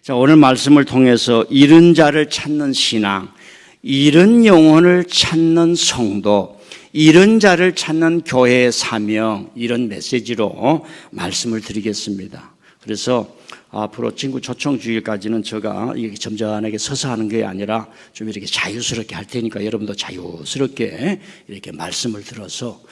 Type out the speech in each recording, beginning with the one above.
자, 오늘 말씀을 통해서 잃은 자를 찾는 신앙, 잃은 영혼을 찾는 성도, 잃은 자를 찾는 교회의 사명, 이런 메시지로 말씀을 드리겠습니다. 그래서 앞으로 친구 초청 주일까지는 제가 이렇게 점잖하게 서서 하는 게 아니라 좀 이렇게 자유스럽게 할 테니까 여러분도 자유스럽게 이렇게 말씀을 들어서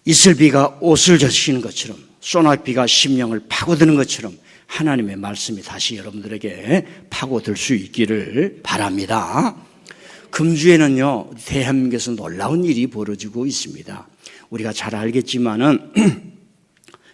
이슬비가 옷을 젖히는 것처럼 소낙비가 심령을 파고드는 것처럼 하나님의 말씀이 다시 여러분들에게 파고들 수 있기를 바랍니다. 금주에는요, 대한민국에서 놀라운 일이 벌어지고 있습니다. 우리가 잘 알겠지만은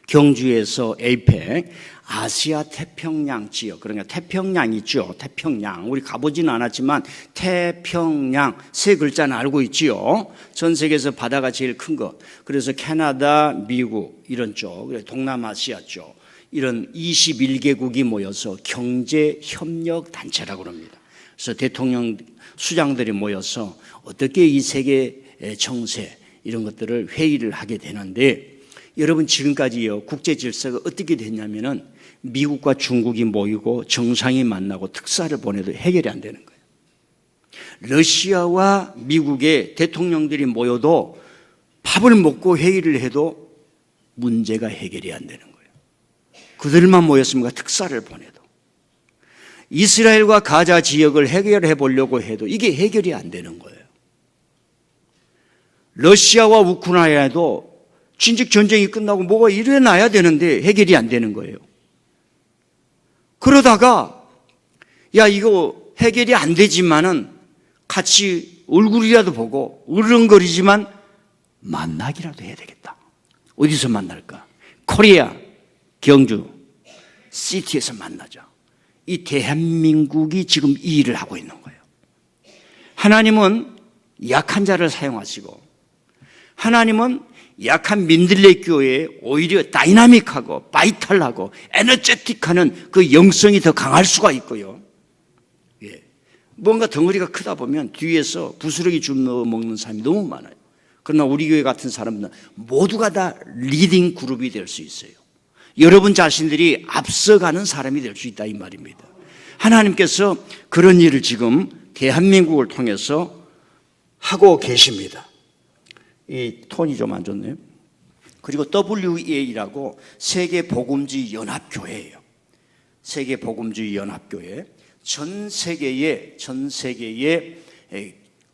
경주에서 에이펙 아시아 태평양 지역, 그러니까 태평양 있죠. 태평양. 우리 가보지는 않았지만 태평양 세 글자는 알고 있지요. 전 세계에서 바다가 제일 큰 것. 그래서 캐나다, 미국 이런 쪽, 동남아시아 쪽 이런 21개국이 모여서 경제협력단체라고 합니다. 그래서 대통령 수장들이 모여서 어떻게 이 세계 정세 이런 것들을 회의를 하게 되는데, 여러분 지금까지요 국제 질서가 어떻게 됐냐면은 미국과 중국이 모이고 정상이 만나고 특사를 보내도 해결이 안 되는 거예요. 러시아와 미국의 대통령들이 모여도 밥을 먹고 회의를 해도 문제가 해결이 안 되는 거예요. 그들만 모였습니까? 특사를 보내도. 이스라엘과 가자 지역을 해결해 보려고 해도 이게 해결이 안 되는 거예요. 러시아와 우크라이나도 진즉 전쟁이 끝나고 뭐가 일어나야 되는데 해결이 안 되는 거예요. 그러다가 야 이거 해결이 안 되지만은 같이 얼굴이라도 보고 으르렁거리지만 만나기라도 해야 되겠다. 어디서 만날까? 코리아 경주 시티에서 만나자. 이 대한민국이 지금 이 일을 하고 있는 거예요. 하나님은 약한 자를 사용하시고 하나님은 약한 민들레 교회에 오히려 다이나믹하고 바이탈하고 에너제틱하는 그 영성이 더 강할 수가 있고요. 뭔가 덩어리가 크다 보면 뒤에서 부스러기 줍어 먹는 사람이 너무 많아요. 그러나 우리 교회 같은 사람들은 모두가 다 리딩 그룹이 될 수 있어요. 여러분 자신들이 앞서가는 사람이 될 수 있다 이 말입니다. 하나님께서 그런 일을 지금 대한민국을 통해서 하고 계십니다. 이 톤이 좀 안 좋네요. 그리고 WEA라고 세계복음주의 연합교회예요. 세계복음주의 연합교회. 전 세계에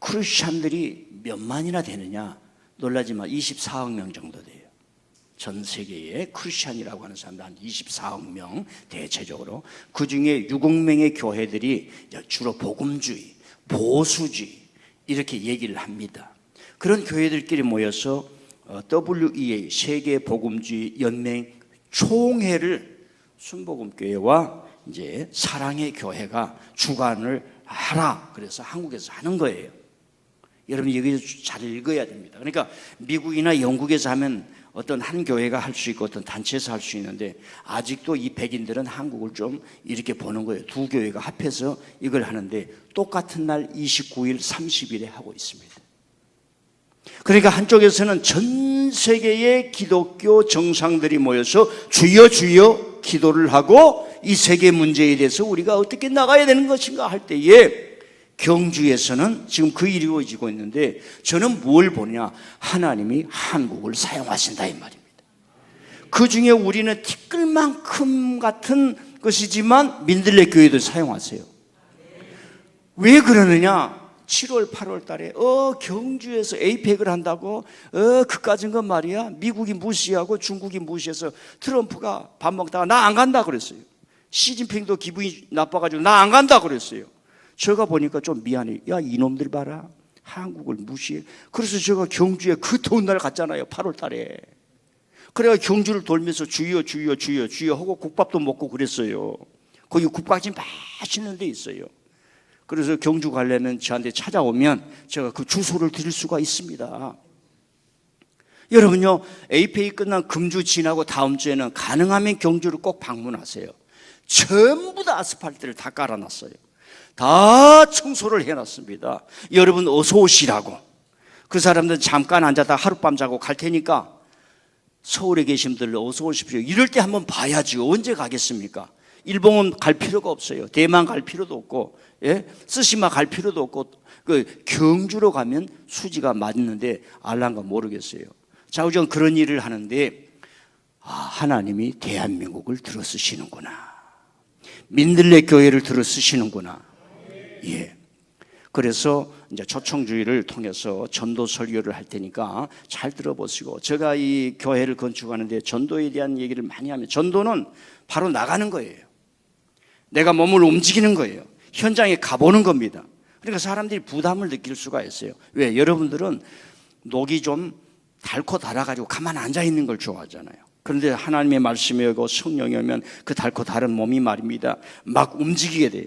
크리스찬들이 몇만이나 되느냐 놀라지만 24억 명 정도 돼요. 전 세계에 크리스찬이라고 하는 사람들 한 24억 명 대체적으로. 그중에 6억 명의 교회들이 주로 복음주의, 보수주의 이렇게 얘기를 합니다. 그런 교회들끼리 모여서 WEA 세계복음주의 연맹 총회를 순복음교회와 이제 사랑의 교회가 주관을 하라. 그래서 한국에서 하는 거예요. 여러분 여기서 잘 읽어야 됩니다. 그러니까 미국이나 영국에서 하면 어떤 한 교회가 할 수 있고 어떤 단체에서 할 수 있는데 아직도 이 백인들은 한국을 좀 이렇게 보는 거예요. 두 교회가 합해서 이걸 하는데 똑같은 날 29일, 30일에 하고 있습니다. 그러니까 한쪽에서는 전 세계의 기독교 정상들이 모여서 주여 주여 기도를 하고 이 세계 문제에 대해서 우리가 어떻게 나가야 되는 것인가 할 때에 경주에서는 지금 그 일이 이루어지고 있는데 저는 뭘 보냐? 하나님이 한국을 사용하신다 이 말입니다. 그 중에 우리는 티끌만큼 같은 것이지만 민들레 교회도 사용하세요. 왜 그러느냐? 7월 8월 달에 경주에서 에이펙을 한다고 그까진 건 말이야 미국이 무시하고 중국이 무시해서 트럼프가 밥 먹다가 나 안 간다 그랬어요. 시진핑도 기분이 나빠가지고 나 안 간다 그랬어요. 제가 보니까 좀 미안해. 야 이놈들 봐라 한국을 무시해. 그래서 제가 경주에 그 더운 날 갔잖아요. 8월 달에. 그래가 경주를 돌면서 주여 주여 주여 주여 하고 국밥도 먹고 그랬어요. 거기 국밥집 맛있는 데 있어요. 그래서 경주 가려면 저한테 찾아오면 제가 그 주소를 드릴 수가 있습니다. 여러분요, 에이펙이 끝난 금주 지나고 다음 주에는 가능하면 경주를 꼭 방문하세요. 전부 다 아스팔트를 다 깔아놨어요. 다 청소를 해놨습니다. 여러분 어서 오시라고. 그 사람들은 잠깐 앉았다 하룻밤 자고 갈 테니까 서울에 계신 분들 어서 오십시오. 이럴 때 한번 봐야지. 언제 가겠습니까? 일본은 갈 필요가 없어요. 대만 갈 필요도 없고, 예? 스시마 갈 필요도 없고, 그 경주로 가면 수지가 맞는데 알란가 모르겠어요. 자, 우선 그런 일을 하는데, 하나님이 대한민국을 들어 쓰시는구나. 민들레 교회를 들어 쓰시는구나. 예. 그래서 이제 초청주의를 통해서 전도 설교를 할 테니까 잘 들어보시고, 제가 이 교회를 건축하는데 전도에 대한 얘기를 많이 하면, 전도는 바로 나가는 거예요. 내가 몸을 움직이는 거예요. 현장에 가보는 겁니다. 그러니까 사람들이 부담을 느낄 수가 있어요. 왜? 여러분들은 녹이 좀 달고 달아가지고 가만 앉아 있는 걸 좋아하잖아요. 그런데 하나님의 말씀이 오고 성령이 오면 그 달고 다른 몸이 말입니다, 막 움직이게 돼요.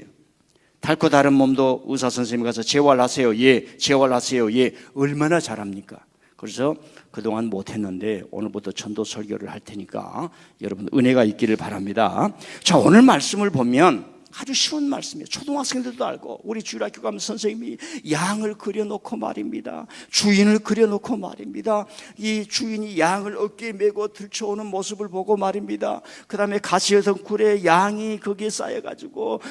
달고 다른 몸도 의사 선생님이 가서 재활하세요. 예. 재활하세요. 예. 얼마나 잘합니까? 그래서 그동안 못했는데 오늘부터 전도 설교를 할 테니까 여러분 은혜가 있기를 바랍니다. 자, 오늘 말씀을 보면 아주 쉬운 말씀이에요. 초등학생들도 알고, 우리 주일학교 가면 선생님이 양을 그려놓고 말입니다, 주인을 그려놓고 말입니다, 이 주인이 양을 어깨에 메고 들쳐오는 모습을 보고 말입니다, 그 다음에 가시의 덩굴에 양이 거기에 쌓여가지고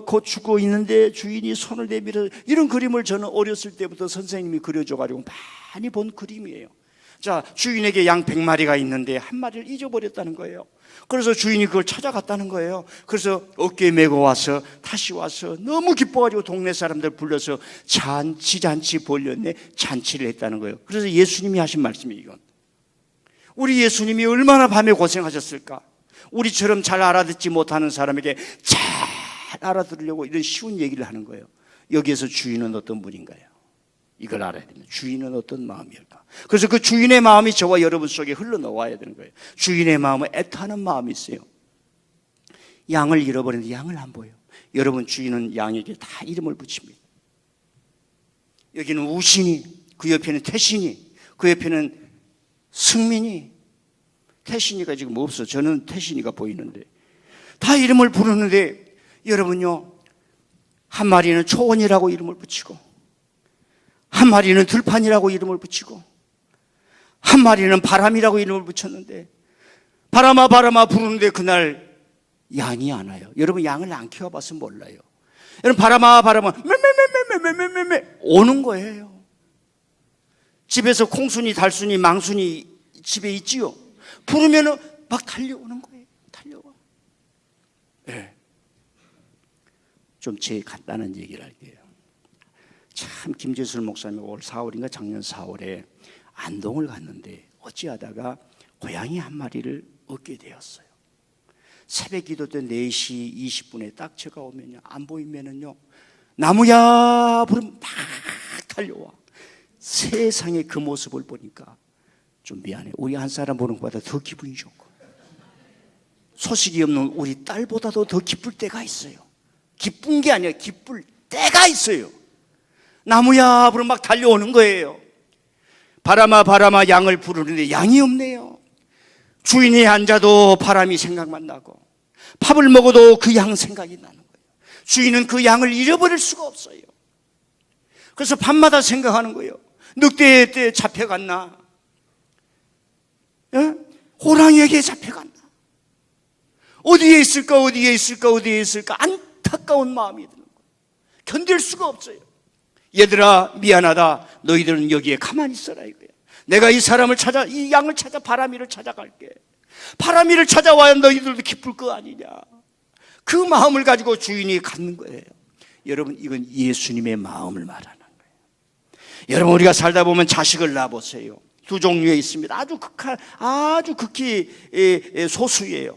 곧 죽고 있는데 주인이 손을 내밀어, 이런 그림을 저는 어렸을 때부터 선생님이 그려줘가지고 많이 본 그림이에요. 자, 주인에게 양 100마리가 있는데 한 마리를 잊어버렸다는 거예요. 그래서 주인이 그걸 찾아갔다는 거예요. 그래서 어깨에 메고 와서 다시 와서 너무 기뻐가지고 동네 사람들 불러서 잔치 벌렸네, 잔치를 했다는 거예요. 그래서 예수님이 하신 말씀이 이건, 우리 예수님이 얼마나 밤에 고생하셨을까. 우리처럼 잘 알아듣지 못하는 사람에게 잘 알아들으려고 이런 쉬운 얘기를 하는 거예요. 여기에서 주인은 어떤 분인가요? 이걸 알아야 됩니다. 주인은 어떤 마음일까? 그래서 그 주인의 마음이 저와 여러분 속에 흘러나와야 되는 거예요. 주인의 마음은 애타는 마음이 있어요. 양을 잃어버렸는데 양을 안 보여요. 여러분, 주인은 양에게 다 이름을 붙입니다. 여기는 우신이, 그 옆에는 태신이, 그 옆에는 승민이. 태신이가 지금 없어. 저는 태신이가 보이는데 다 이름을 부르는데, 여러분요, 한 마리는 초원이라고 이름을 붙이고, 한 마리는 들판이라고 이름을 붙이고, 한 마리는 바람이라고 이름을 붙였는데, 바람아 바람아 부르는데 그날 양이 안 와요. 여러분, 양을 안 키워봐서 몰라요. 여러분, 바람아 바람아 메메메메메메메메 오는 거예요. 집에서 콩순이, 달순이, 망순이 집에 있지요. 부르면은 막 달려오는 거예요. 달려와. 네. 좀 제 간단한 얘기를 할게요. 참, 김재술 목사님 올 4월인가 작년 4월에 안동을 갔는데 어찌하다가 고양이 한 마리를 얻게 되었어요. 새벽 기도 때 4시 20분에 딱 제가 오면요, 안 보이면은요, 나무야 부르면 막 달려와. 세상에 그 모습을 보니까 좀 미안해. 우리 한 사람 보는 것보다 더 기분이 좋고, 소식이 없는 우리 딸보다도 더 기쁠 때가 있어요. 기쁜 게 아니라 기쁠 때가 있어요. 나무야 부르면 막 달려오는 거예요. 바람아 바람아 양을 부르는데 양이 없네요. 주인이 앉아도 바람이 생각만 나고, 밥을 먹어도 그 양 생각이 나는 거예요. 주인은 그 양을 잃어버릴 수가 없어요. 그래서 밤마다 생각하는 거예요. 늑대에 때 잡혀갔나? 예? 호랑이에게 잡혀갔나? 어디에 있을까? 어디에 있을까? 어디에 있을까? 안타까운 마음이 드는 거예요. 견딜 수가 없어요. 얘들아, 미안하다. 너희들은 여기에 가만히 있어라 이거야. 내가 이 사람을 찾아, 이 양을 찾아 바람이를 찾아갈게. 바람이를 찾아와야 너희들도 기쁠 거 아니냐. 그 마음을 가지고 주인이 갖는 거예요. 여러분, 이건 예수님의 마음을 말하는 거예요. 여러분, 우리가 살다 보면 자식을 낳아보세요. 두 종류에 있습니다. 아주 극히 소수예요.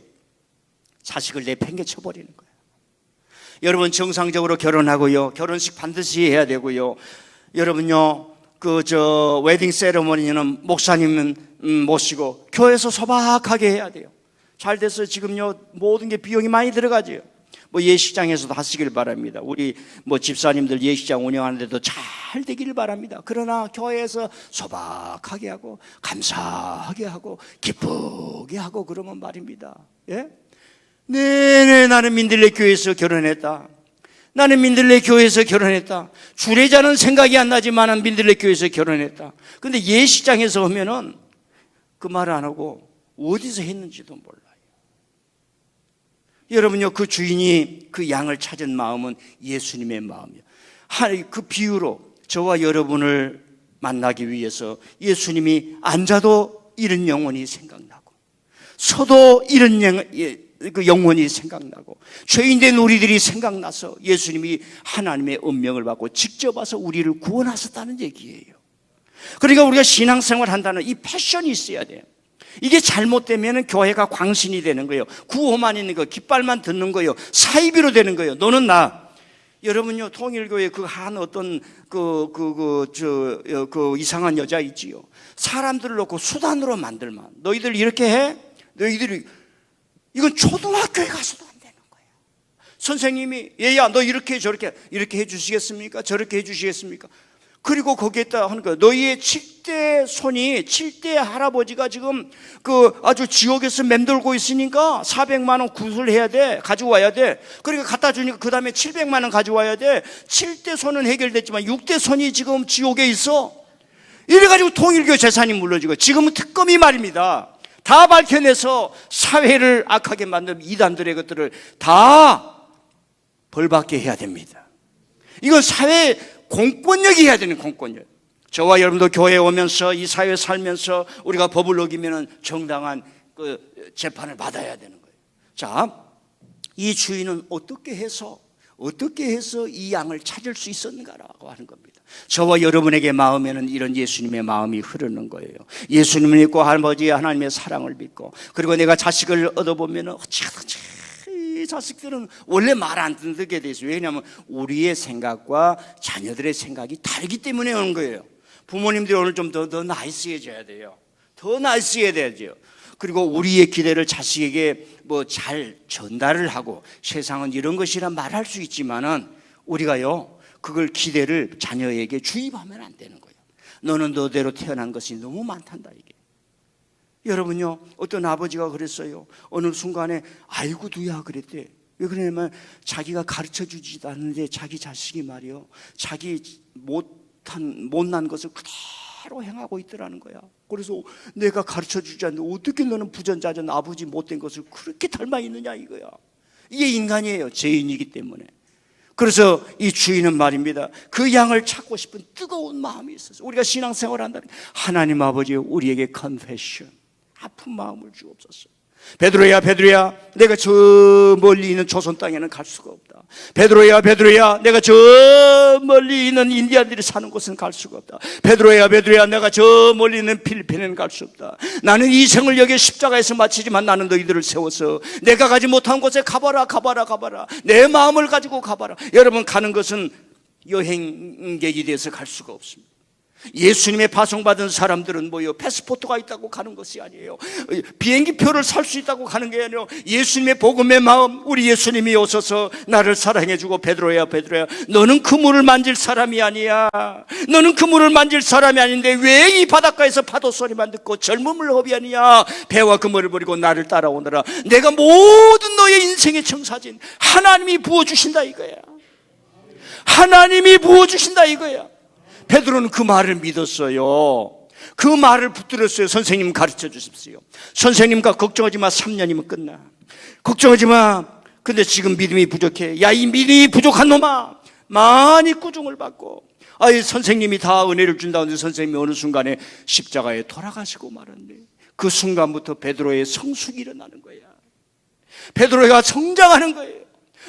자식을 내팽개쳐버리는 거예요. 여러분, 정상적으로 결혼하고요, 결혼식 반드시 해야 되고요. 여러분요, 웨딩 세레머니는 목사님 모시고 교회에서 소박하게 해야 돼요. 잘 돼서 지금요, 모든 게 비용이 많이 들어가죠. 예식장에서도 하시길 바랍니다. 우리 집사님들 예식장 운영하는데도 잘 되기를 바랍니다. 그러나 교회에서 소박하게 하고 감사하게 하고 기쁘게 하고 그러면 말입니다. 예? 네네, 나는 민들레 교회에서 결혼했다. 나는 민들레 교회에서 결혼했다. 주례자는 생각이 안 나지만 민들레 교회에서 결혼했다. 근데 예식장에서 하면은 그 말을 안 하고 어디서 했는지도 몰라요. 여러분요, 그 주인이 그 양을 찾은 마음은 예수님의 마음이에요. 그 비유로 저와 여러분을 만나기 위해서 예수님이 앉아도 이런 영혼이 생각나고, 서도 이런 영혼이 생각나고, 죄인된 우리들이 생각나서 예수님이 하나님의 운명을 받고 직접 와서 우리를 구원하셨다는 얘기예요. 그러니까 우리가 신앙생활 한다는 이 패션이 있어야 돼요. 이게 잘못되면 교회가 광신이 되는 거예요. 구호만 있는 거, 깃발만 듣는 거예요. 사이비로 되는 거예요. 너는 나. 여러분요, 통일교회 한 어떤 이상한 여자 있지요. 사람들을 놓고 수단으로 만들만. 너희들 이렇게 해? 너희들이, 이건 초등학교에 가서도 안 되는 거예요. 선생님이, 얘야, 너 이렇게 저렇게, 이렇게 해 주시겠습니까? 저렇게 해 주시겠습니까? 그리고 거기에다 하는 거예요. 너희의 7대 할아버지가 지금 아주 지옥에서 맴돌고 있으니까 400만 원 구술해야 돼. 가지고 와야 돼. 그러니까 갖다 주니까 그 다음에 700만 원 가지고 와야 돼. 7대 손은 해결됐지만 6대 손이 지금 지옥에 있어. 이래가지고 통일교 재산이 물러지고, 지금은 특검이 말입니다. 다 밝혀내서 사회를 악하게 만든 이단들의 것들을 다 벌받게 해야 됩니다. 이건 사회 공권력이 해야 되는 공권력. 저와 여러분도 교회에 오면서 이 사회에 살면서 우리가 법을 어기면 정당한 재판을 받아야 되는 거예요. 자, 이 주인은 어떻게 해서 이 양을 찾을 수 있었는가라고 하는 겁니다. 저와 여러분에게 마음에는 이런 예수님의 마음이 흐르는 거예요. 예수님을 믿고 아버지 하나님의 사랑을 믿고, 그리고 내가 자식을 얻어보면 어찌하든지 이 자식들은 원래 말 안 듣게 돼 있어요. 왜냐하면 우리의 생각과 자녀들의 생각이 다르기 때문에 오는 거예요. 부모님들이 오늘 좀 더 나이스해져야 돼요. 더 나이스해야 되죠. 그리고 우리의 기대를 자식에게 잘 전달을 하고, 세상은 이런 것이라 말할 수 있지만은 우리가요, 그걸 기대를 자녀에게 주입하면 안 되는 거예요. 너는 너대로 태어난 것이 너무 많단다, 이게. 여러분요, 어떤 아버지가 그랬어요. 어느 순간에 아이고 두야 그랬대. 왜 그러냐면 자기가 가르쳐주지도 않는데 자기 자식이 말이요, 자기 못난 것을 그대로 행하고 있더라는 거야. 그래서 내가 가르쳐주지 않는데 어떻게 너는 부전자전 아버지 못된 것을 그렇게 닮아 있느냐 이거야. 이게 인간이에요. 죄인이기 때문에. 그래서 이 주인은 말입니다, 그 양을 찾고 싶은 뜨거운 마음이 있었어요. 우리가 신앙생활을 한다는, 하나님 아버지 우리에게 컨페션, 아픈 마음을 주옵소서. 베드로야 베드로야, 내가 저 멀리 있는 조선 땅에는 갈 수가 없다. 베드로야 베드로야, 내가 저 멀리 있는 인디안들이 사는 곳은 갈 수가 없다. 베드로야 베드로야, 내가 저 멀리 있는 필리핀에는 갈 수 없다. 나는 이 생을 여기 십자가에서 마치지만 나는 너희들을 세워서 내가 가지 못한 곳에 가봐라. 내 마음을 가지고 가봐라. 여러분, 가는 것은 여행객이 돼서 갈 수가 없습니다. 예수님의 파송받은 사람들은 패스포트가 있다고 가는 것이 아니에요. 비행기표를 살 수 있다고 가는 게 아니에요. 예수님의 복음의 마음, 우리 예수님이 오셔서 나를 사랑해주고, 베드로야 베드로야, 너는 그물을 만질 사람이 아니야. 너는 그물을 만질 사람이 아닌데 왜 이 바닷가에서 파도 소리만 듣고 젊음을 허비하느냐. 배와 그물을 버리고 나를 따라오너라. 내가 모든 너의 인생의 청사진 하나님이 부어주신다 이거야. 하나님이 부어주신다 이거야. 베드로는 그 말을 믿었어요. 그 말을 붙들었어요. 선생님 가르쳐 주십시오. 선생님과 걱정하지 마. 3년이면 끝나. 걱정하지 마. 근데 지금 믿음이 부족해. 야, 이 믿음이 부족한 놈아, 많이 꾸중을 받고, 선생님이 다 은혜를 준다는데 선생님이 어느 순간에 십자가에 돌아가시고 말았네. 그 순간부터 베드로의 성숙이 일어나는 거야. 베드로가 성장하는 거예요.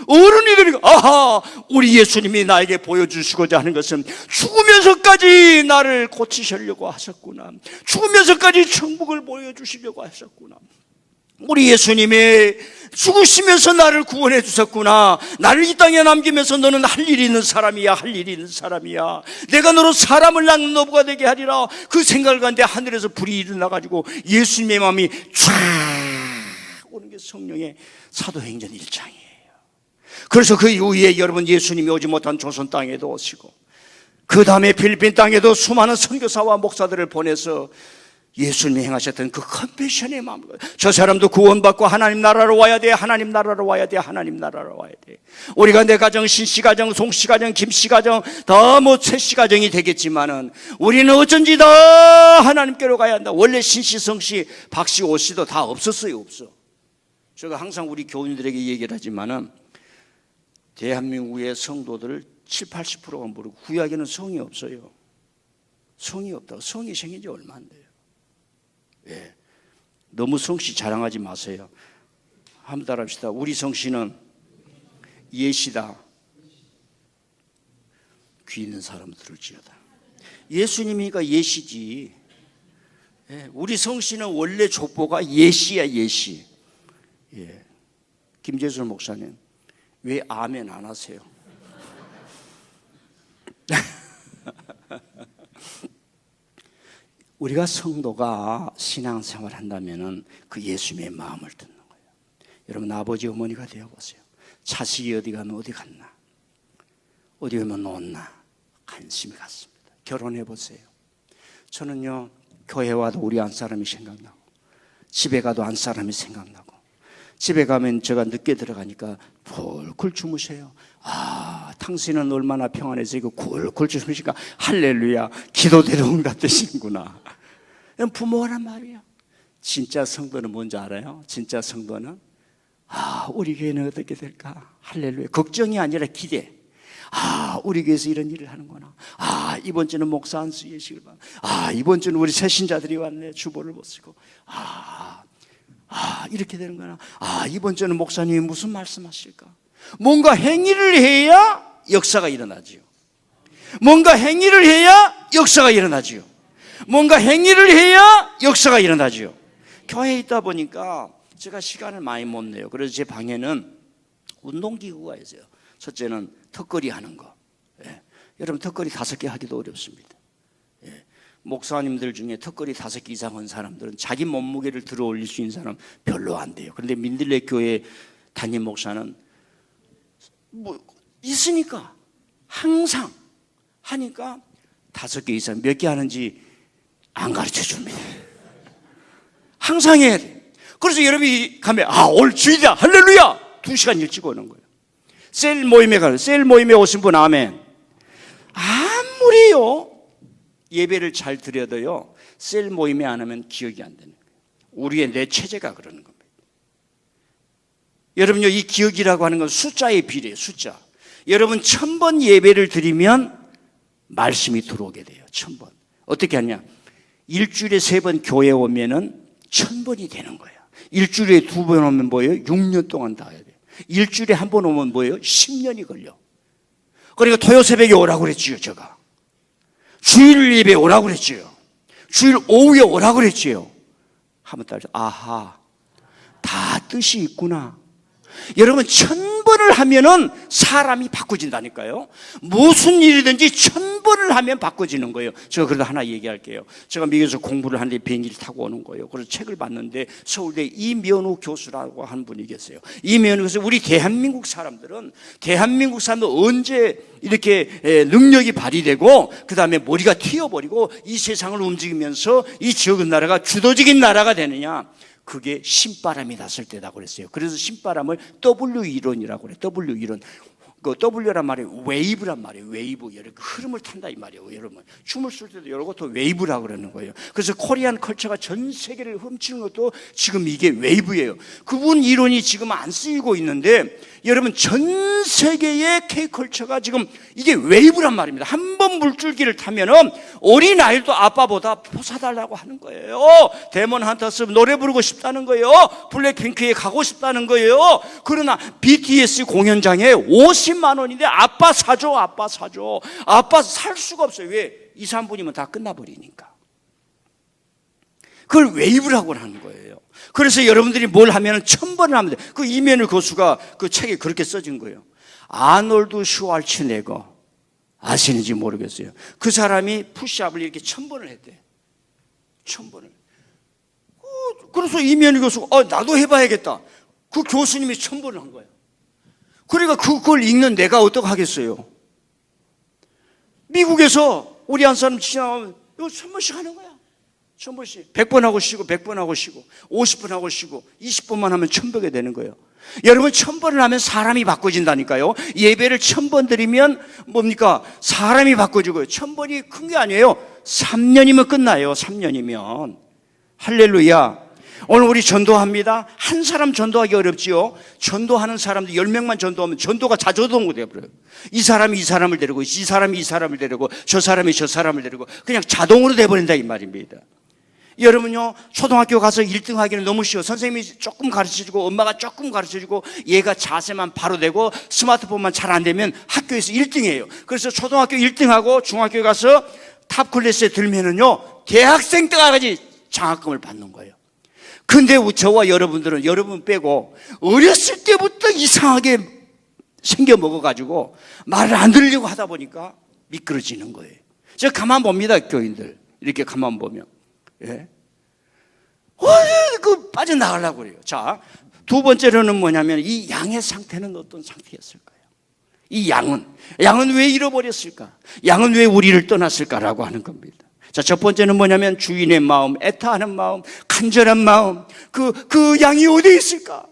어른이들이, 아하, 우리 예수님이 나에게 보여주시고자 하는 것은 죽으면서까지 나를 고치시려고 하셨구나. 죽으면서까지 천국을 보여주시려고 하셨구나. 우리 예수님이 죽으시면서 나를 구원해 주셨구나. 나를 이 땅에 남기면서 너는 할 일이 있는 사람이야. 할 일이 있는 사람이야. 내가 너로 사람을 낳는 노부가 되게 하리라. 그 생각을 가는데 하늘에서 불이 일어나가지고 예수님의 마음이 쫙 오는 게 성령의 사도행전 1장이에요. 그래서 그 이후에 여러분, 예수님이 오지 못한 조선 땅에도 오시고, 그 다음에 필리핀 땅에도 수많은 선교사와 목사들을 보내서 예수님이 행하셨던 그 컴패션의 마음, 저 사람도 구원받고 하나님 나라로 와야 돼. 하나님 나라로 와야 돼. 하나님 나라로 와야 돼. 우리가 내 가정, 신씨 가정, 송씨 가정, 김씨 가정, 다 최씨 가정이 되겠지만은 우리는 어쩐지 다 하나님께로 가야 한다. 원래 신씨, 성씨, 박씨, 오씨도 다 없었어요. 없어. 제가 항상 우리 교인들에게 얘기를 하지만은 대한민국의 성도들 7, 80%가 모르고 구약에는 성이 없어요. 성이 없다고. 성이 생긴 지 얼마 안 돼요. 예. 너무 성씨 자랑하지 마세요. 한번 따라합시다. 우리 성씨는 예시다. 귀 있는 사람 들을지어다. 예수님이니까 예시지. 예. 우리 성씨는 원래 족보가 예시야, 예시. 예. 김재술 목사님, 왜 아멘 안 하세요? 우리가 성도가 신앙생활 한다면은 그 예수님의 마음을 듣는 거예요. 여러분, 아버지 어머니가 되어보세요. 자식이 어디 가면 어디 갔나, 어디 가면 놓나 관심이 갔습니다. 결혼해보세요. 저는요, 교회 와도 우리 안사람이 생각나고, 집에 가도 안사람이 생각나고, 집에 가면 제가 늦게 들어가니까 굴굴 주무세요. 아, 당신은 얼마나 평안해서 이거 굴굴 주무시니까 할렐루야, 기도대로 응답되시는구나. 부모란 말이야. 진짜 성도는 뭔지 알아요? 진짜 성도는 우리 교회는 어떻게 될까? 할렐루야. 걱정이 아니라 기대. 우리 교회에서 이런 일을 하는구나. 이번 주는 목사 안수 예식을 받아. 이번 주는 우리 새신자들이 왔네. 주보를 못 쓰고. 이렇게 되는구나. 이번 주는 목사님이 무슨 말씀하실까? 뭔가 행위를 해야 역사가 일어나지요. 뭔가 행위를 해야 역사가 일어나지요. 뭔가 행위를 해야 역사가 일어나지요. 교회에 있다 보니까 제가 시간을 많이 못 내요. 그래서 제 방에는 운동기구가 있어요. 첫째는 턱걸이 하는 거. 예. 여러분, 턱걸이 5개 하기도 어렵습니다. 예. 목사님들 중에 턱걸이 5개 이상 한 사람들은 자기 몸무게를 들어 올릴 수 있는 사람 별로 안 돼요. 그런데 민들레 교회 담임 목사는 있으니까 항상 하니까 5개 이상 몇 개 하는지 안 가르쳐 줍니다. 항상 해야 돼. 그래서 여러분이 가면 오늘 주일이다 할렐루야 2시간 일찍 오는 거예요. 셀 모임에 가요. 셀 모임에 오신 분 아멘. 아무리요 예배를 잘 드려도요 셀 모임에 안 하면 기억이 안 되는 거예요. 우리의 내 체제가 그러는 겁니다. 여러분요, 이 기억이라고 하는 건 숫자에 비례해요. 숫자. 여러분 1000번 예배를 드리면 말씀이 들어오게 돼요. 1000번. 어떻게 하냐? 일주일에 3번 교회 오면은 1000번이 되는 거예요. 일주일에 2번 오면 뭐예요? 6년 동안 다 해야 돼요. 일주일에 1번 오면 뭐예요? 10년이 걸려. 그러니까 토요 새벽에 오라고 그랬지요, 제가. 주일 예배 오라고 그랬지요. 주일 오후에 오라고 그랬지요. 한번 따라서 다 뜻이 있구나. 여러분 1000번을 하면은 사람이 바꿔진다니까요. 무슨 일이든지 1000번을 하면 바꿔지는 거예요. 제가 그래도 하나 얘기할게요. 제가 미국에서 공부를 하는데 비행기를 타고 오는 거예요. 그래서 책을 봤는데 서울대 이면우 교수라고 한 분이 계세요. 이면우 교수, 우리 대한민국 사람들은 언제 이렇게 능력이 발휘되고 그 다음에 머리가 튀어버리고 이 세상을 움직이면서 이 적은 나라가 주도적인 나라가 되느냐? 그게 신바람이 났을 때다 그랬어요. 그래서 신바람을 W 이론이라고 그래요. W 이론. 그 W란 말이 웨이브란 말이에요. 웨이브. 여러분 흐름을 탄다 이 말이에요. 여러분 춤을 출 때도 여러 것도 웨이브라고 그러는 거예요. 그래서 코리안 컬처가 전 세계를 훔치는 것도 지금 이게 웨이브예요. 그분 이론이 지금 안 쓰이고 있는데 여러분 전 세계의 K컬처가 지금 이게 웨이브란 말입니다. 한 번 물줄기를 타면은 어린아이도 아빠보다 사달라고 하는 거예요. 데몬 헌터스 노래 부르고 싶다는 거예요. 블랙핑크에 가고 싶다는 거예요. 그러나 BTS 공연장에 50만 원인데 아빠 사줘. 아빠 살 수가 없어요. 왜? 2, 3분이면 다 끝나버리니까. 그걸 웨이브라고 하는 거예요. 그래서 여러분들이 뭘 하면 1000번을 하면 돼요. 그 이면우 교수가 그 책에 그렇게 써진 거예요. 아놀드 슈왈츠네거 아시는지 모르겠어요. 그 사람이 푸시업을 이렇게 1000번을 했대. 1000번을. 그래서 이면우 교수가 나도 해봐야겠다. 그 교수님이 1000번을 한 거예요. 그러니까 그걸 읽는 내가 어떡하겠어요. 미국에서 우리 한 사람 지나가면 이거 1000번씩 하는 거야. 1000번씩 100번 하고 쉬고 100번 하고 쉬고 50번 하고 쉬고 20번만 하면 1000번이 되는 거예요. 여러분 1000번을 하면 사람이 바꿔진다니까요. 예배를 1000번 드리면 뭡니까? 사람이 바꿔지고요. 1000번이 큰 게 아니에요. 3년이면 끝나요. 3년이면 할렐루야. 오늘 우리 전도합니다. 한 사람 전도하기 어렵지요. 전도하는 사람들 10명만 전도하면 전도가 자조동으로 되어버려요. 이 사람이 이 사람을 데리고, 이 사람이 이 사람을 데리고, 저 사람이 저 사람을 데리고 그냥 자동으로 돼버린다 이 말입니다. 여러분요, 초등학교 가서 1등 하기는 너무 쉬워. 선생님이 조금 가르쳐주고 엄마가 조금 가르쳐주고 얘가 자세만 바로 되고 스마트폰만 잘 안 되면 학교에서 1등이에요. 그래서 초등학교 1등하고 중학교 가서 탑 클래스에 들면은요, 대학생 때까지 장학금을 받는 거예요. 근데 저와 여러분들은, 여러분 빼고 어렸을 때부터 이상하게 생겨 먹어가지고 말을 안 들으려고 하다 보니까 미끄러지는 거예요. 제가 가만 봅니다, 교인들. 이렇게 가만 보면. 예. 빠져나가려고 그래요. 자, 두 번째로는 뭐냐면 이 양의 상태는 어떤 상태였을까요? 이 양은 왜 잃어버렸을까? 양은 왜 우리를 떠났을까라고 하는 겁니다. 자, 첫 번째는 뭐냐면 주인의 마음, 애타하는 마음, 간절한 마음. 그 양이 어디에 있을까?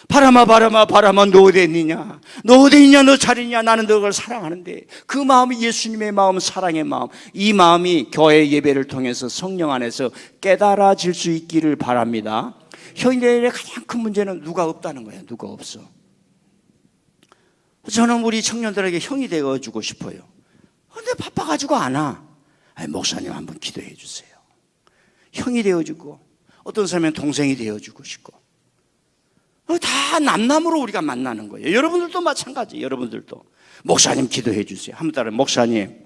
바람아 너 어디 있느냐? 너 어디 있냐? 너 잘 있냐? 나는 너를 사랑하는데. 그 마음이 예수님의 마음, 사랑의 마음. 이 마음이 교회 예배를 통해서 성령 안에서 깨달아질 수 있기를 바랍니다. 현대인의 가장 큰 문제는 누가 없다는 거예요. 누가 없어. 저는 우리 청년들에게 형이 되어주고 싶어요. 근데 바빠가지고 안 와. 목사님 한번 기도해 주세요. 형이 되어주고, 어떤 사람은 동생이 되어주고 싶고, 다 남남으로 우리가 만나는 거예요. 여러분들도 마찬가지. 여러분들도 목사님 기도해 주세요. 한번 따라, 목사님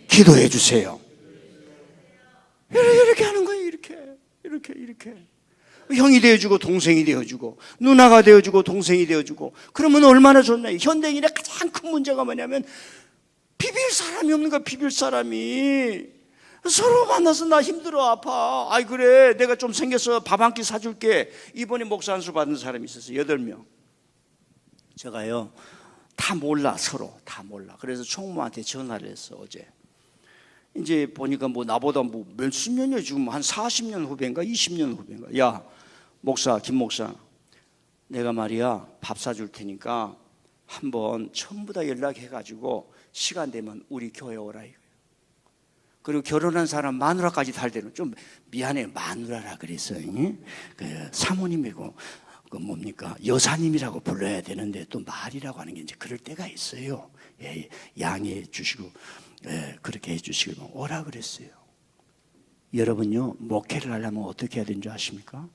기도해 주세요. 이렇게 하는 거예요. 이렇게 형이 되어주고 동생이 되어주고 누나가 되어주고 동생이 되어주고. 그러면 얼마나 좋나요? 현대인의 가장 큰 문제가 뭐냐면 비빌 사람이 없는 거야. 비빌 사람이. 서로 만나서 나 힘들어, 아파. 아이 그래, 내가 좀 생겨서 밥 한 끼 사줄게. 이번에 목사 안수 받은 사람이 있었어요. 8명. 제가요, 다 몰라. 서로 다 몰라. 그래서 총무한테 전화를 했어, 어제. 이제 보니까 나보다 몇십 년이요. 지금 한 40년 후배인가 20년 후배인가. 야 목사, 김 목사, 내가 말이야 밥 사줄 테니까 한번 전부 다 연락해가지고 시간 되면 우리 교회 오라 이거예요. 그리고 결혼한 사람 마누라까지 달 때는 좀 미안해요. 마누라라 그랬어요. 그 사모님이고 뭡니까 여사님이라고 불러야 되는데 또 말이라고 하는 게 이제 그럴 때가 있어요. 예, 양해해 주시고 그렇게 해주시고 오라 그랬어요. 여러분요, 목회를 하려면 어떻게 해야 되는 줄 아십니까?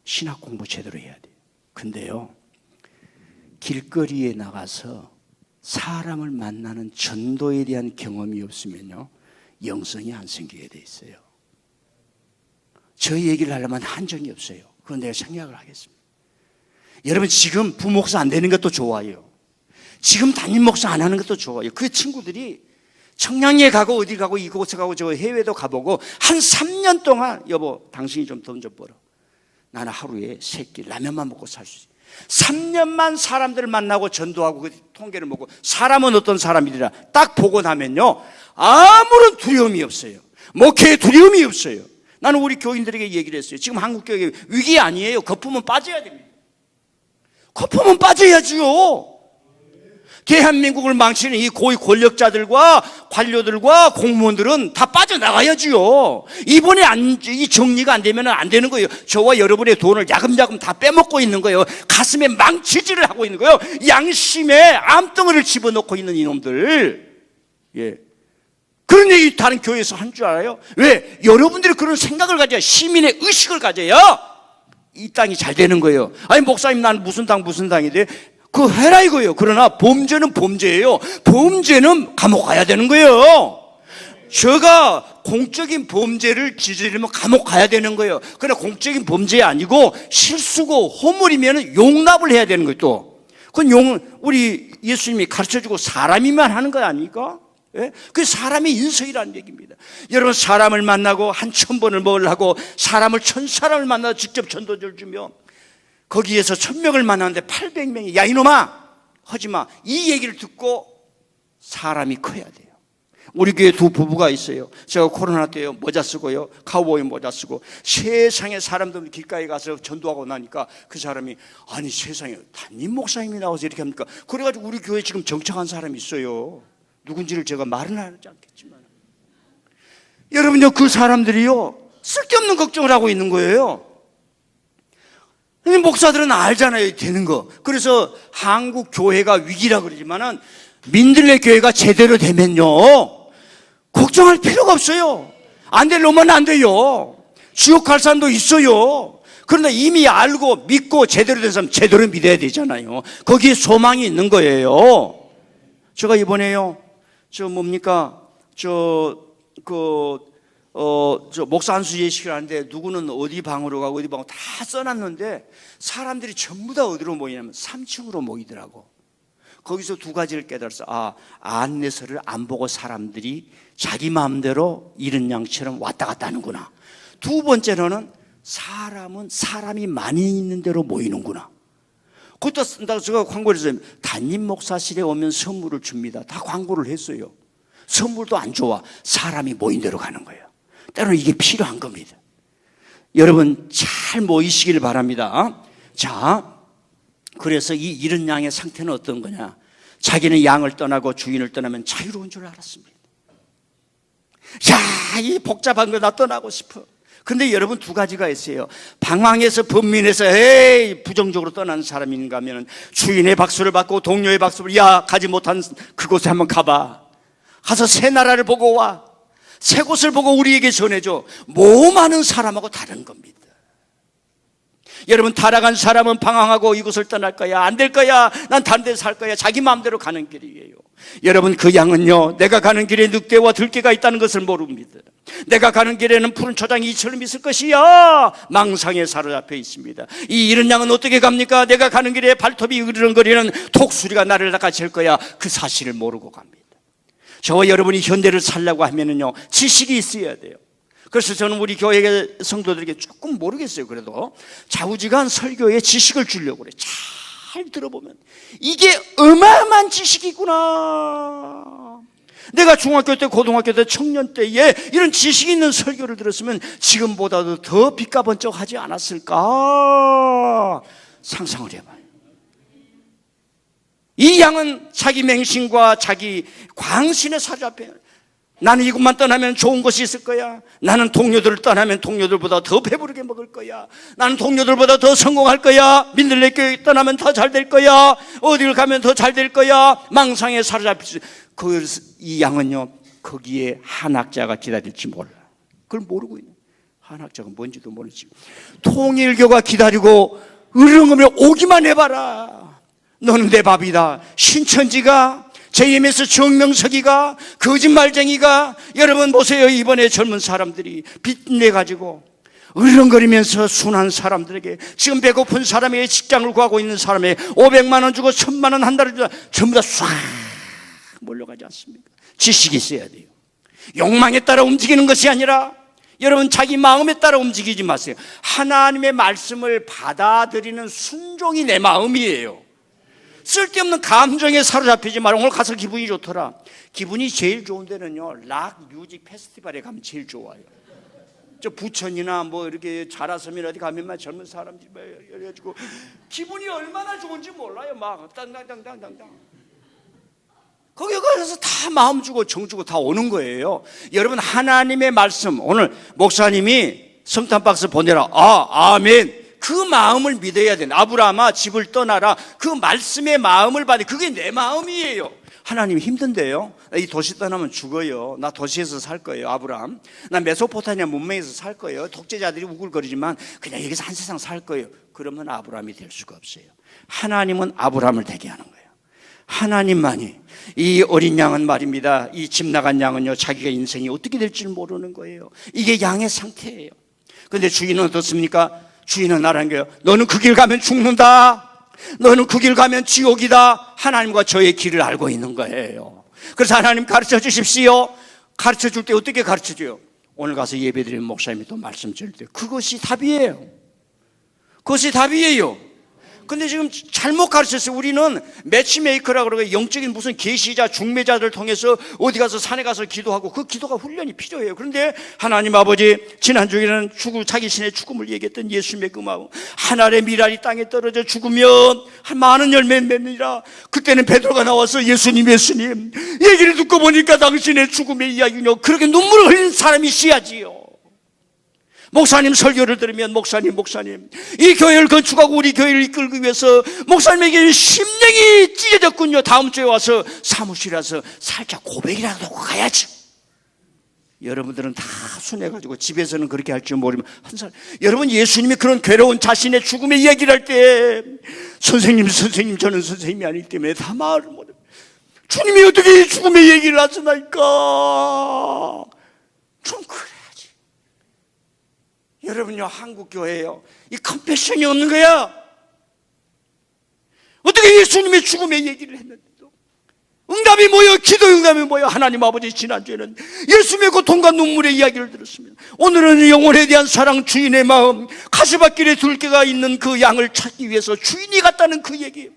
신학 공부 제대로 해야 돼요. 근데요, 길거리에 나가서 사람을 만나는 전도에 대한 경험이 없으면요, 영성이 안 생기게 돼 있어요. 저희 얘기를 하려면 한정이 없어요. 그건 내가 생략을 하겠습니다. 여러분, 지금 부목사 안 되는 것도 좋아요. 지금 담임 목사 안 하는 것도 좋아요. 그 친구들이 청량리에 가고 어디 가고 이곳에 가고 저 해외도 가보고 한 3년 동안 여보 당신이 좀 돈 좀 벌어. 나는 하루에 3끼 라면만 먹고 살 수 있어. 3년만 사람들을 만나고 전도하고 그 통계를 먹고 사람은 어떤 사람이더라 딱 보고 나면요 아무런 두려움이 없어요. 목회에 두려움이 없어요. 나는 우리 교인들에게 얘기를 했어요. 지금 한국 교회 위기 아니에요. 거품은 빠져야 됩니다. 거품은 빠져야지요. 대한민국을 망치는 이 고위 권력자들과 관료들과 공무원들은 다 빠져나가야지요. 이번에 이 정리가 안 되면 안 되는 거예요. 저와 여러분의 돈을 야금야금 다 빼먹고 있는 거예요. 가슴에 망치질을 하고 있는 거예요. 양심에 암덩어리를 집어넣고 있는 이놈들. 예. 그런 얘기 다른 교회에서 한 줄 알아요? 왜? 여러분들이 그런 생각을 가져야, 시민의 의식을 가져야 이 땅이 잘 되는 거예요. 아니 목사님 나는 무슨 당이 돼? 그거 해라 이거예요. 그러나 범죄는 범죄예요. 범죄는 감옥 가야 되는 거예요. 제가 공적인 범죄를 저지르면 감옥 가야 되는 거예요. 그러나 공적인 범죄 아니고 실수고 허물이면 용납을 해야 되는 거예요. 또 그건 우리 예수님이 가르쳐주고 사람이만 하는 거 아닙니까? 예? 그 사람의 인성이라는 얘기입니다. 여러분, 사람을 만나고 한 1000번을 먹으려고 사람을 1000사람을 만나서 직접 전도를 주며 거기에서 1000명을 만났는데 800명이 야 이놈아 하지마 이 얘기를 듣고 사람이 커야 돼요. 우리 교회 두 부부가 있어요. 제가 코로나 때요 모자 쓰고요 카우보이 모자 쓰고 세상에 사람들 길가에 가서 전도하고 나니까 그 사람이 아니 세상에 담임 목사님이 나와서 이렇게 합니까? 그래가지고 우리 교회에 지금 정착한 사람이 있어요. 누군지를 제가 말은 하지 않겠지만 여러분요 그 사람들이요 쓸데없는 걱정을 하고 있는 거예요. 목사들은 알잖아요, 되는 거. 그래서 한국 교회가 위기라 그러지만은 민들레 교회가 제대로 되면요, 걱정할 필요가 없어요. 안 될 놈은 안 돼요. 지옥 갈 사람도 있어요. 그런데 이미 알고 믿고 제대로 된 사람 제대로 믿어야 되잖아요. 거기에 소망이 있는 거예요. 제가 이번에요, 목사 안수 예식을 하는데 누구는 어디 방으로 가고 어디 방으로 다 써놨는데 사람들이 전부 다 어디로 모이냐면 3층으로 모이더라고. 거기서 두 가지를 깨달았어. 안내서를 안 보고 사람들이 자기 마음대로 이른 양처럼 왔다 갔다 하는구나. 두 번째로는 사람은 사람이 많이 있는 데로 모이는구나. 그것도 쓴다고 제가 광고를 했어요. 담임 목사실에 오면 선물을 줍니다. 다 광고를 했어요. 선물도 안 좋아. 사람이 모인 데로 가는 거예요. 때로는 이게 필요한 겁니다. 여러분 잘 모이시길 바랍니다. 자, 그래서 이 이른 양의 상태는 어떤 거냐? 자기는 양을 떠나고 주인을 떠나면 자유로운 줄 알았습니다. 야, 이 복잡한 거 나 떠나고 싶어. 근데 여러분 두 가지가 있어요. 방황해서 번민해서 부정적으로 떠나는 사람인가 하면 주인의 박수를 받고 동료의 박수를, 야, 가지 못한 그곳에 한번 가봐. 가서 새 나라를 보고 와. 새 곳을 보고 우리에게 전해줘. 모험하는 사람하고 다른 겁니다. 여러분 타락한 사람은 방황하고 이곳을 떠날 거야, 안 될 거야, 난 다른 데서 살 거야, 자기 마음대로 가는 길이에요. 여러분 그 양은요, 내가 가는 길에 늑대와 들개가 있다는 것을 모릅니다. 내가 가는 길에는 푸른 초장이 이처럼 있을 것이야, 망상에 사로잡혀 있습니다. 이 이른 양은 어떻게 갑니까? 내가 가는 길에 발톱이 으르렁거리는 독수리가 나를 낚아챌 거야, 그 사실을 모르고 갑니다. 저와 여러분이 현대를 살려고 하면은요, 지식이 있어야 돼요. 그래서 저는 우리 교회 성도들에게 조금 모르겠어요. 그래도 좌우지간 설교에 지식을 주려고 그래. 잘 들어보면 이게 어마어마한 지식이구나. 내가 중학교 때, 고등학교 때, 청년 때에 이런 지식이 있는 설교를 들었으면 지금보다도 더 빛가번쩍하지 않았을까 상상을 해봐요. 이 양은 자기 맹신과 자기 광신에 사로잡혀요. 나는 이곳만 떠나면 좋은 것이 있을 거야. 나는 동료들을 떠나면 동료들보다 더 배부르게 먹을 거야. 나는 동료들보다 더 성공할 거야. 민들레 교회 떠나면 더 잘 될 거야. 어디를 가면 더 잘 될 거야. 망상에 사로잡힐 수. 그래서 이 양은요, 거기에 한학자가 기다릴지 몰라. 그걸 모르고 있는. 한학자가 뭔지도 모르지. 통일교가 기다리고 으르렁거리며 오기만 해봐라. 너는 내 밥이다. 신천지가, JMS 정명석이가, 거짓말쟁이가, 여러분 보세요. 이번에 젊은 사람들이 빚내가지고 으르렁거리면서 순한 사람들에게, 지금 배고픈 사람에게 직장을 구하고 있는 사람에게 500만 원 주고 1000만 원 한 달에 주고 전부 다 쏴 몰려가지 않습니까? 지식이 있어야 돼요. 욕망에 따라 움직이는 것이 아니라 여러분 자기 마음에 따라 움직이지 마세요. 하나님의 말씀을 받아들이는 순종이 내 마음이에요. 쓸데없는 감정에 사로잡히지 말고, 오늘 가서 기분이 좋더라. 기분이 제일 좋은 데는요, 락 뮤직 페스티벌에 가면 제일 좋아요. 저 부천이나 뭐 이렇게 자라섬이나 어디 가면 젊은 사람들이 막 이래가지고 기분이 얼마나 좋은지 몰라요. 막 땅땅땅땅땅땅. 거기 가서 다 마음 주고 정 주고 다 오는 거예요. 여러분 하나님의 말씀, 오늘 목사님이 성탄 박스 보내라. 아멘. 그 마음을 믿어야 돼. 아브라함아 집을 떠나라. 그 말씀의 마음을 받아. 그게 내 마음이에요. 하나님 힘든데요. 이 도시 떠나면 죽어요. 나 도시에서 살 거예요. 아브라함. 나 메소포타미아 문명에서 살 거예요. 독재자들이 우글거리지만 그냥 여기서 한 세상 살 거예요. 그러면 아브라함이 될 수가 없어요. 하나님은 아브라함을 되게 하는 거예요. 하나님만이. 이 어린 양은 말입니다, 이 집 나간 양은요, 자기가 인생이 어떻게 될지 모르는 거예요. 이게 양의 상태예요. 그런데 주인은 어떻습니까? 주인은 나라는 거예요. 너는 그 길 가면 죽는다. 너는 그 길 가면 지옥이다. 하나님과 저의 길을 알고 있는 거예요. 그래서 하나님 가르쳐 주십시오. 가르쳐 줄 때 어떻게 가르쳐 줘요? 오늘 가서 예배 드리는 목사님이 또 말씀 드릴 때 그것이 답이에요. 그것이 답이에요. 근데 지금 잘못 가르쳤어요. 우리는 매치메이커라고 그러고 영적인 무슨 계시자, 중매자들 통해서 어디 가서 산에 가서 기도하고, 그 기도가 훈련이 필요해요. 그런데 하나님 아버지, 지난주에는 자기 신의 죽음을 얘기했던 예수님의 그 마음, 한 알의 밀알이 땅에 떨어져 죽으면 한 많은 열매 맺느니라. 그때는 베드로가 나와서 예수님 얘기를 듣고 보니까 당신의 죽음의 이야기요, 그렇게 눈물을 흘린 사람이 있어야지요. 목사님 설교를 들으면 목사님 이 교회를 건축하고 우리 교회를 이끌기 위해서 목사님에게 심령이 찢어졌군요. 다음 주에 와서 사무실에 와서 살짝 고백이라도 하고 가야지. 여러분들은 다 순해가지고 집에서는 그렇게 할 줄 모르면 한 사람, 여러분 예수님이 그런 괴로운 자신의 죽음의 이야기를 할 때 선생님 저는 선생님이 아니기 때문에 다 말을 못해요. 주님이 어떻게 죽음의 얘기를 하시나이까? 좀 그래야지. 여러분요, 한국 교회요, 이 컴패션이 없는 거야. 어떻게 예수님의 죽음의 얘기를 했는데도 응답이 뭐예요? 기도 응답이 뭐예요? 하나님 아버지, 지난주에는 예수님의 고통과 눈물의 이야기를 들었습니다. 오늘은 영혼에 대한 사랑, 주인의 마음, 가시밭길에 들개가 있는 그 양을 찾기 위해서 주인이 갔다는 그 얘기예요.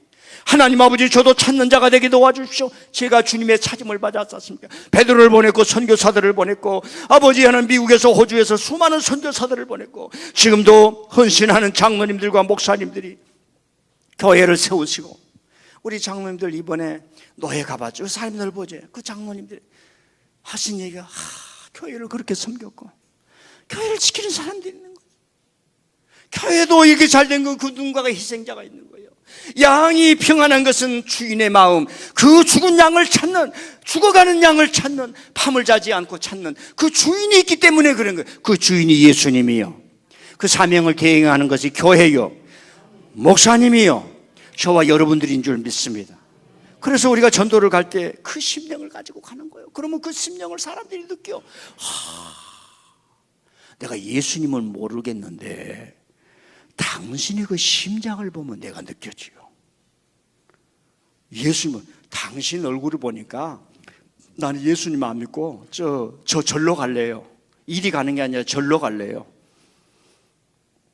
하나님 아버지, 저도 찾는 자가 되게 도와주십시오. 제가 주님의 찾음을 받았습니까? 베드로를 보냈고 선교사들을 보냈고, 아버지 하는 미국에서 호주에서 수많은 선교사들을 보냈고, 지금도 헌신하는 장로님들과 목사님들이 교회를 세우시고, 우리 장로님들 이번에 노예 가봤죠. 사람들 보죠. 그 장로님들 하신 얘기가, 교회를 그렇게 섬겼고 교회를 지키는 사람들이 있는 거예요. 교회도 이렇게 잘된 건 그 누군가가 희생자가 있는 거예요. 양이 평안한 것은 주인의 마음, 그 죽은 양을 찾는, 죽어가는 양을 찾는, 밤을 자지 않고 찾는 그 주인이 있기 때문에 그런 거예요. 그 주인이 예수님이요, 그 사명을 대행하는 것이 교회요, 목사님이요, 저와 여러분들인 줄 믿습니다. 그래서 우리가 전도를 갈 때 그 심령을 가지고 가는 거예요. 그러면 그 심령을 사람들이 느껴. 내가 예수님을 모르겠는데 당신의 그 심장을 보면 내가 느껴져요. 예수님은, 당신 얼굴을 보니까 나는 예수님 안 믿고 저 절로 갈래요. 이리 가는 게 아니라 절로 갈래요.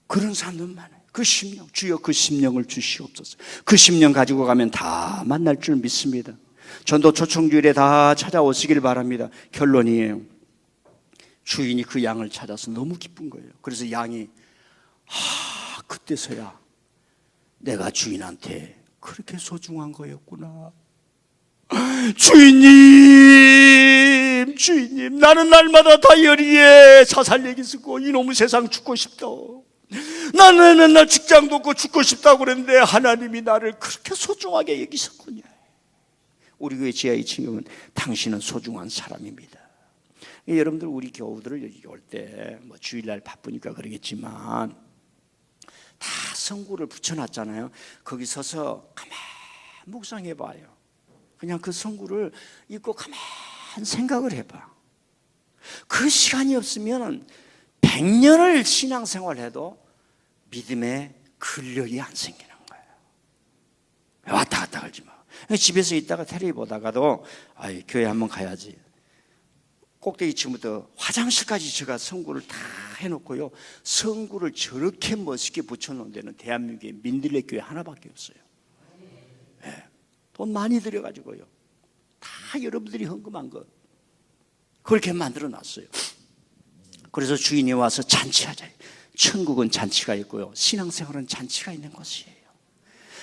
그런 사람들 많아요. 그 심령, 주여 그 심령을 주시옵소서. 그 심령 가지고 가면 다 만날 줄 믿습니다. 전도 초청주일에 다 찾아오시길 바랍니다. 결론이에요, 주인이 그 양을 찾아서 너무 기쁜 거예요. 그래서 양이 그때서야 내가 주인한테 그렇게 소중한 거였구나. 주인님, 나는 날마다 다이어리에 자살 얘기 쓰고 이놈의 세상 죽고 싶다, 나는 맨날 직장도 없고 죽고 싶다고 그랬는데 하나님이 나를 그렇게 소중하게 여기셨군요. 우리 교회 지하 2층이면 당신은 소중한 사람입니다. 여러분들, 우리 교우들을 여기 올 때 뭐 주일날 바쁘니까 그러겠지만 다 성구를 붙여놨잖아요. 거기 서서 가만 묵상해 봐요. 그냥 그 성구를 읽고 가만 생각을 해봐. 그 시간이 없으면 100년을 신앙생활을 해도 믿음의 근력이 안 생기는 거예요. 왔다 갔다 걸지 마. 집에서 있다가 텔레비 보다가도 교회 한번 가야지. 꼭대기 층부터 화장실까지 제가 성구를 다 해놓고요, 성구를 저렇게 멋있게 붙여놓은 데는 대한민국에 민들레 교회 하나밖에 없어요. 네. 돈 많이 들여가지고요, 다 여러분들이 헌금한 거 그렇게 만들어놨어요. 그래서 주인이 와서 잔치하자. 천국은 잔치가 있고요, 신앙생활은 잔치가 있는 것이에요.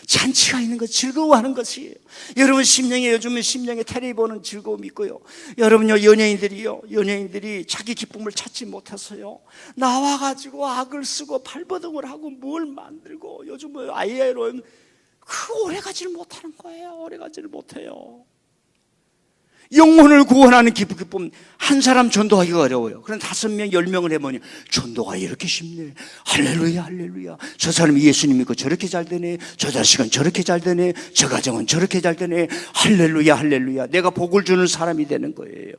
잔치가 있는 것, 즐거워하는 것이에요. 여러분 심령에, 요즘은 심령에 텔레비 보는 즐거움이 있고요. 여러분요, 연예인들이 자기 기쁨을 찾지 못해서요, 나와가지고 악을 쓰고 발버둥을 하고 뭘 만들고, 요즘은 아이에로는 오래 가지를 못하는 거예요. 오래 가지를 못해요. 영혼을 구원하는 기쁨, 한 사람 전도하기가 어려워요. 그럼 5명, 10명을 해보니 전도가 이렇게 쉽네. 할렐루야, 할렐루야. 저 사람이 예수님 믿고 저렇게 잘 되네. 저 자식은 저렇게 잘 되네. 저 가정은 저렇게 잘 되네. 할렐루야, 할렐루야. 내가 복을 주는 사람이 되는 거예요.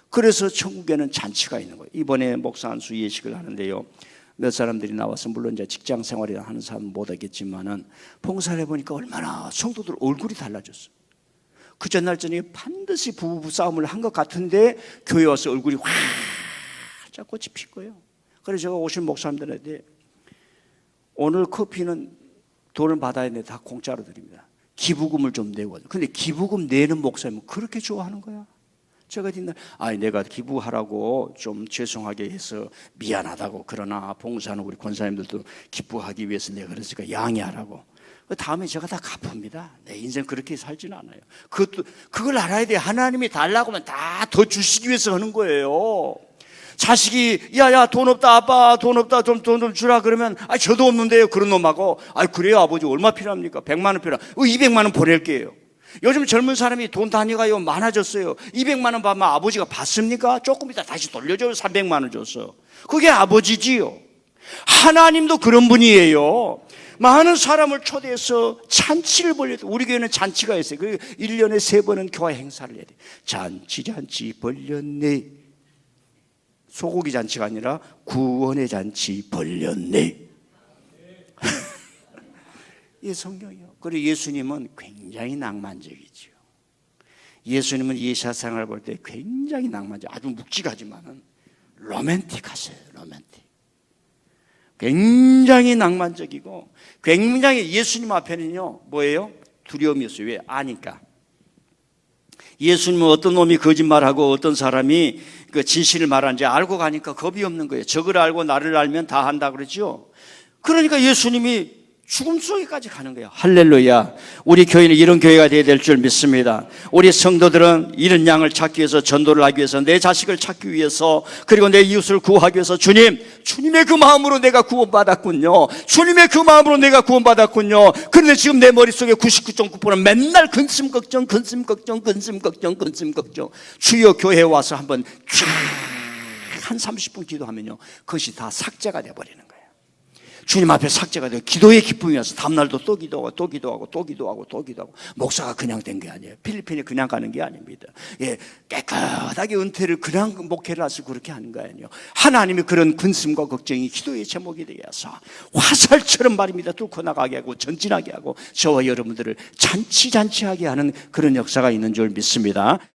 그래서 천국에는 잔치가 있는 거예요. 이번에 목사 안수 예식을 하는데요, 몇 사람들이 나와서, 물론 이제 직장 생활을 하는 사람은 못 하겠지만은 봉사를 해보니까 얼마나 성도들 얼굴이 달라졌어요. 그 전날 저녁에 반드시 부부 싸움을 한 것 같은데 교회 와서 얼굴이 활짝 꽃이 핀 거예요. 그래서 제가 오신 목사님들한테 오늘 커피는 돈을 받아야 되는데 다 공짜로 드립니다. 기부금을 좀 내고. 근데 기부금 내는 목사님은 그렇게 좋아하는 거야. 제가 뒷날 내가 기부하라고 좀 죄송하게 해서 미안하다고, 그러나 봉사는 우리 권사님들도 기부하기 위해서 내가 그랬으니까 양해하라고. 다음에 제가 다 갚습니다. 내 인생 그렇게 살지는 않아요. 그걸 알아야 돼요. 하나님이 달라고 하면 다 더 주시기 위해서 하는 거예요. 자식이 야야 돈 없다 아빠 돈 없다 돈 좀 주라 그러면 저도 없는데요 그런 놈하고 그래요 아버지 얼마 필요합니까? 100만 원 필요하 200만 원 보낼게요. 요즘 젊은 사람이 돈 단위가 많아졌어요. 200만 원 받으면 아버지가 받습니까? 조금 이따 다시 돌려줘요. 300만 원 줬어. 그게 아버지지요. 하나님도 그런 분이에요. 많은 사람을 초대해서 잔치를 벌려도 우리 교회는 잔치가 있어요. 그 1년에 3번은 교회 행사를 해야 돼. 잔치 벌렸네. 소고기 잔치가 아니라 구원의 잔치 벌렸네. 이 성경이요. 그리고 예수님은 굉장히 낭만적이죠. 예수님은 이 세상을 볼 때 굉장히 낭만적, 아주 묵직하지만은 로맨틱하세요. 로맨틱. 굉장히 낭만적이고 굉장히 예수님 앞에는요 뭐예요? 두려움이 없어요. 왜? 아니까. 예수님은 어떤 놈이 거짓말하고 어떤 사람이 그 진실을 말하는지 알고 가니까 겁이 없는 거예요. 적을 알고 나를 알면 다 한다 그러죠. 그러니까 예수님이 죽음 속에까지 가는 거예요. 할렐루야. 우리 교회는 이런 교회가 되어야 될 줄 믿습니다. 우리 성도들은 이런 양을 찾기 위해서, 전도를 하기 위해서, 내 자식을 찾기 위해서, 그리고 내 이웃을 구하기 위해서 주님의 그 마음으로 내가 구원받았군요. 주님의 그 마음으로 내가 구원받았군요. 그런데 지금 내 머릿속에 99.9%는 맨날 근심 걱정. 주여 교회에 와서 한번 한 30분 기도하면요 그것이 다 삭제가 돼버리는 거예요. 주님 앞에 삭제가 되고 기도의 기쁨이 와서 다음날도 또 기도하고 목사가 그냥 된 게 아니에요. 필리핀에 그냥 가는 게 아닙니다. 깨끗하게 은퇴를 그냥 목회를 해서 그렇게 하는 거 아니에요. 하나님이 그런 근심과 걱정이 기도의 제목이 되게 해서 화살처럼 말입니다. 뚫고 나가게 하고 전진하게 하고 저와 여러분들을 잔치하게 하는 그런 역사가 있는 줄 믿습니다.